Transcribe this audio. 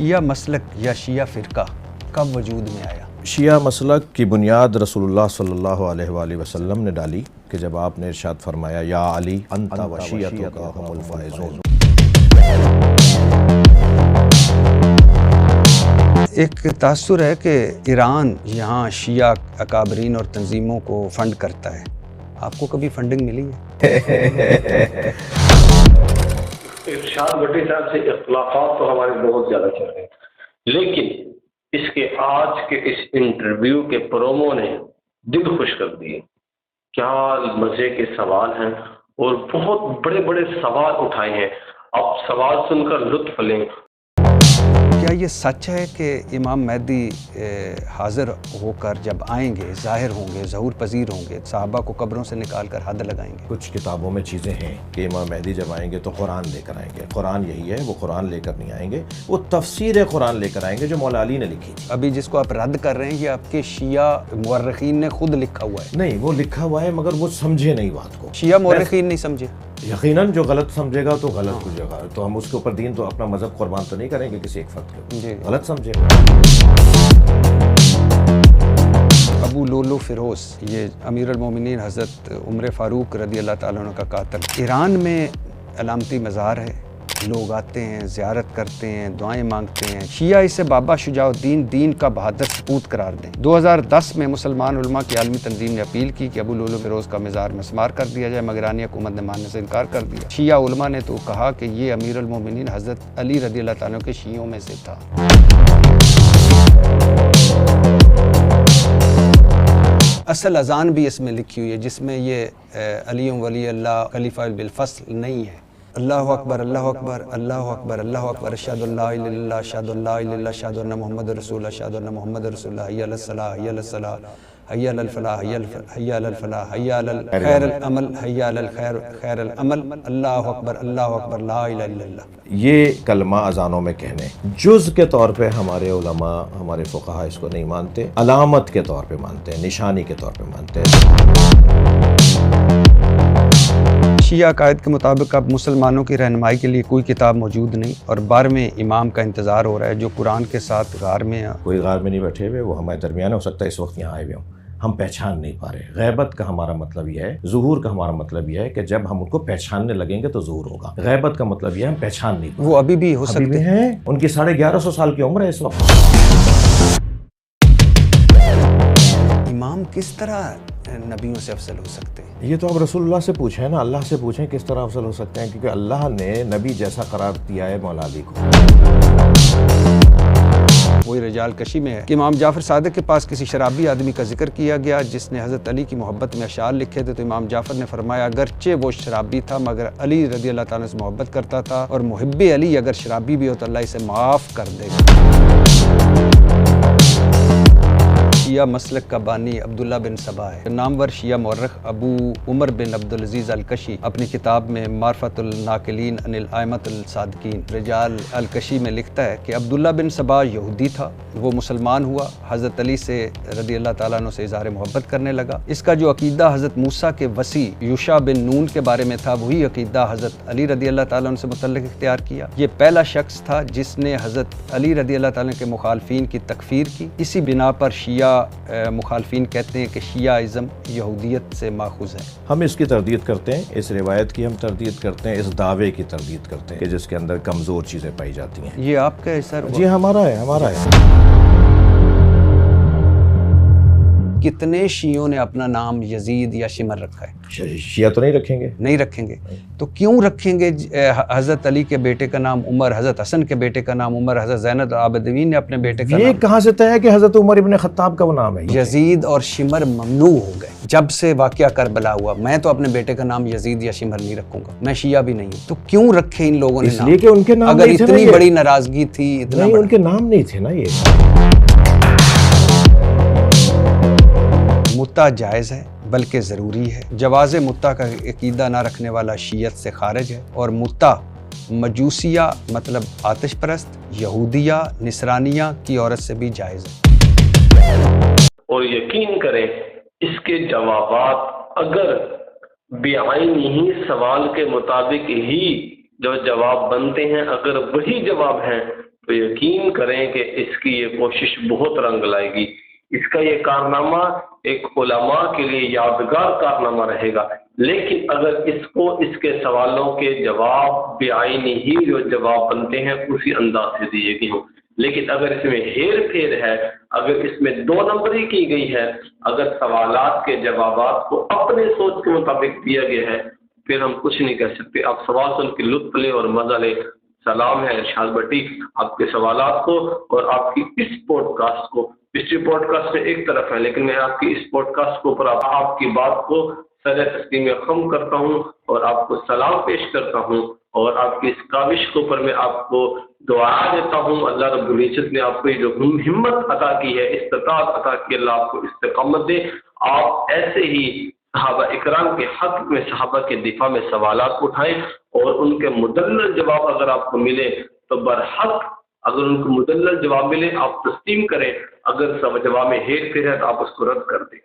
شیعہ مسلک یا شیعہ فرقہ کب وجود میں آیا؟ شیعہ مسلک کی بنیاد رسول اللہ صلی اللہ علیہ وآلہ وسلم نے ڈالی کہ جب آپ نے ارشاد فرمایا یا علی انت و شیعتک هم الفائزون۔ ایک تاثر ہے کہ ایران یہاں شیعہ اکابرین اور تنظیموں کو فنڈ کرتا ہے، آپ کو کبھی فنڈنگ ملی ہے؟ ارشاد بھٹی صاحب سے اختلافات تو ہمارے بہت زیادہ چل رہے ہیں، لیکن اس کے آج کے اس انٹرویو کے پرومو نے دل خوش کر دیے۔ کیا مزے کے سوال ہیں اور بہت بڑے بڑے سوال اٹھائے ہیں، آپ سوال سن کر لطف لیں۔ کیا یہ سچ ہے کہ امام مہدی حاضر ہو کر جب آئیں گے، ظاہر ہوں گے، ظہور پذیر ہوں گے، صحابہ کو قبروں سے نکال کر حد لگائیں گے؟ کچھ کتابوں میں چیزیں ہیں کہ امام مہدی جب آئیں گے تو قرآن لے کر آئیں گے۔ قرآن یہی ہے، وہ قرآن لے کر نہیں آئیں گے، وہ تفسیر قرآن لے کر آئیں گے جو مولا علی نے لکھی تھی۔ ابھی جس کو آپ رد کر رہے ہیں یہ آپ کے شیعہ مورخین نے خود لکھا ہوا ہے۔ نہیں، وہ لکھا ہوا ہے مگر وہ سمجھے نہیں بات کو۔ شیعہ مورخین نہیں سمجھے؟ یقیناً جو غلط سمجھے گا تو غلط ہو جائے گا، تو ہم اس کے اوپر دین تو اپنا مذہب قربان تو نہیں کریں گے کسی ایک فرد کے۔ جی، غلط سمجھے۔ ابو لولو فیروز، یہ امیر المومنین حضرت عمر فاروق رضی اللہ تعالیٰ عنہ کا قاتل، ایران میں علامتی مزار ہے، لوگ آتے ہیں، زیارت کرتے ہیں، دعائیں مانگتے ہیں۔ شیعہ اسے بابا شجاع الدین دین کا بہادر سپوت قرار دیں۔ 2010 میں مسلمان علماء کی عالمی تنظیم نے اپیل کی کہ ابو لولو فیروز کا مزار مسمار کر دیا جائے، مگر ایرانی حکومت نے ماننے سے انکار کر دیا۔ شیعہ علماء نے تو کہا کہ یہ امیر المومنین حضرت علی رضی اللہ تعالیٰ کے شیعوں میں سے تھا۔ اصل اذان بھی اس میں لکھی ہوئی ہے جس میں یہ علی ولی اللہ خلیفہ بالفصل نہیں ہے۔ اللہ اکبر اللہ اکبر اللہ اکبر اللہ اکبر اشہد ان لا الہ الا اللہ اشہد ان لا الہ الا اللہ اشہد ان محمد رسول اللہ اشہد ان محمد رسول اللہ حی علی الصلاۃ حی علی الصلاۃ حی علی الفلاح حی علی الفلاح حی علی خیر العمل حی علی الخیر خیر العمل اللہ اکبر لا الہ الا اللہ۔ یہ کلمہ اذانوں میں کہنے جز کے طور پہ ہمارے علماء، ہمارے فقہاء اس کو نہیں مانتے، علامت کے طور پہ مانتے ہیں، نشانی کے طور پہ مانتے ہیں۔ شیعہ عقائد کے مطابق اب مسلمانوں کی رہنمائی کے لیے کوئی کتاب موجود نہیں اور 12ویں امام کا انتظار ہو رہا ہے جو قرآن کے ساتھ غار میں ہے۔ کوئی غار میں نہیں بیٹھے ہوئے، وہ ہمارے درمیان ہو سکتا ہے اس وقت یہاں آئے ہوئے ہوں، ہم پہچان نہیں پا رہے۔ غیبت کا ہمارا مطلب یہ ہے، ظہور کا ہمارا مطلب یہ ہے کہ جب ہم ان کو پہچاننے لگیں گے تو ظہور ہوگا۔ غیبت کا مطلب یہ ہے ہم پہچان نہیں پا رہے۔ وہ ابھی بھی ہو سکتے ہیں، ان کی 1150 سال کی عمر ہے اس وقت۔ امام کس طرح نبیوں سے افضل ہو سکتے ہیں؟ یہ تو اب رسول اللہ سے پوچھیں نا، اللہ سے پوچھیں کس طرح افضل ہو سکتے ہیں، کیونکہ اللہ نے نبی جیسا قرار دیا ہے مولا علی کو۔ وہی رجال کشی میں ہے کہ امام جعفر صادق کے پاس کسی شرابی آدمی کا ذکر کیا گیا جس نے حضرت علی کی محبت میں اشعار لکھے تھے، تو امام جعفر نے فرمایا اگرچہ وہ شرابی تھا مگر علی رضی اللہ تعالیٰ سے محبت کرتا تھا، اور محب علی اگر شرابی بھی ہو تو اللہ اسے معاف کر دے گا۔ شیعہ مسلک کا بانی عبداللہ بن سبا ہے۔ نامور شیعہ مورخ ابو عمر بن عبدالعزیز الکشی اپنی کتاب میں معرفت الناقلین عن الائمۃ الصادقین رجال الکشی میں لکھتا ہے کہ عبداللہ بن سبا یہودی تھا، وہ مسلمان ہوا، حضرت علی سے رضی اللہ تعالیٰ عنہ سے اظہار محبت کرنے لگا۔ اس کا جو عقیدہ حضرت موسیٰ کے وصی یوشع بن نون کے بارے میں تھا وہی عقیدہ حضرت علی رضی اللہ تعالیٰ عنہ سے متعلق اختیار کیا۔ یہ پہلا شخص تھا جس نے حضرت علی رضی اللہ تعالیٰ کے مخالفین کی تکفیر کی۔ اسی بنا پر شیعہ مخالفین کہتے ہیں کہ شیعہ ازم یہودیت سے ماخوذ ہے۔ ہم اس کی تردید کرتے ہیں، اس روایت کی ہم تردید کرتے ہیں، اس دعوے کی تردید کرتے ہیں کہ جس کے اندر کمزور چیزیں پائی جاتی ہیں۔ یہ آپ کا ہے سر؟ جی ہمارا ہے۔ کتنے شیعوں نے اپنا نام یزید یا شمر رکھا ہے؟ شیعہ تو نہیں رکھیں گے۔ نہیں رکھیں گے تو کیوں رکھیں گے؟ حضرت علی کے بیٹے کا نام عمر، حضرت حسن کے بیٹے کا نام عمر، حضرت زین العابدین نے اپنے بیٹے کا یہ نام، کہاں سے طے ہے کہ حضرت عمر ابن خطاب کا وہ نام ہے؟ یزید اور شمر ممنوع ہو گئے جب سے واقعہ کربلا ہوا۔ میں تو اپنے بیٹے کا نام یزید یا شمر نہیں رکھوں گا، میں شیعہ بھی نہیں ہوں۔ تو کیوں رکھے ان لوگوں نے اس لیے کہ ان کے نام اگر نہیں تھے نا اتنی یہ۔ بڑی ناراضگی تھی، اتنا نہیں، بڑا، ان کے نام نہیں تھے نا یہ۔ متع جائز ہے بلکہ ضروری ہے۔ جواز متع کا عقیدہ نہ رکھنے والا شیعت سے خارج ہے، اور متع مجوسیہ مطلب آتش پرست، یہودیہ، نصرانیہ کی عورت سے بھی جائز ہے۔ اور یقین کریں اس کے جوابات اگر بعین ہی سوال کے مطابق ہی جو جواب بنتے ہیں، اگر وہی جواب ہیں تو یقین کریں کہ اس کی یہ کوشش بہت رنگ لائے گی. اس کا یہ کارنامہ ایک علماء کے لیے یادگار کارنامہ رہے گا. لیکن اگر اس کو اس کے سوالوں کے جواب بعینی ہی جو جواب بنتے ہیں اسی انداز سے دیے گئے ہوں، لیکن اگر اس میں ہیر پھیر ہے، اگر اس میں 2 نمبری کی گئی ہے، اگر سوالات کے جوابات کو اپنے سوچ کے مطابق دیا گیا ہے، پھر ہم کچھ نہیں کہہ سکتے. آپ سوال سن کے لطف لیں اور مزہ لیں. سلام ہے ارشاد بھٹی آپ کے سوالات کو اور آپ کی اس پوڈ کاسٹ کو. پچھلی پوڈ کاسٹ میں ایک طرف ہے، لیکن میں آپ کی اس پوڈ کاسٹ کے اوپر آپ کی بات کو سر تسلیم خم کرتا ہوں اور آپ کو سلام پیش کرتا ہوں، اور آپ کی اس کاوش کے اوپر میں آپ کو دعا دیتا ہوں. اللہ رب العزت نے آپ کو یہ جو ہمت عطا کی ہے، استطاعت عطا کی، اللہ آپ کو استقامت دے. آپ ایسے ہی صحابہ اکرام کے حق میں، صحابہ کے دفاع میں سوالات اٹھائیں اور ان کے مدلل جواب اگر آپ کو ملے تو برحق، اگر ان کو مدلل جواب ملے آپ تسلیم کریں، اگر جواب میں ہیر پھیر ہے تو آپ اس کو رد کر دیں.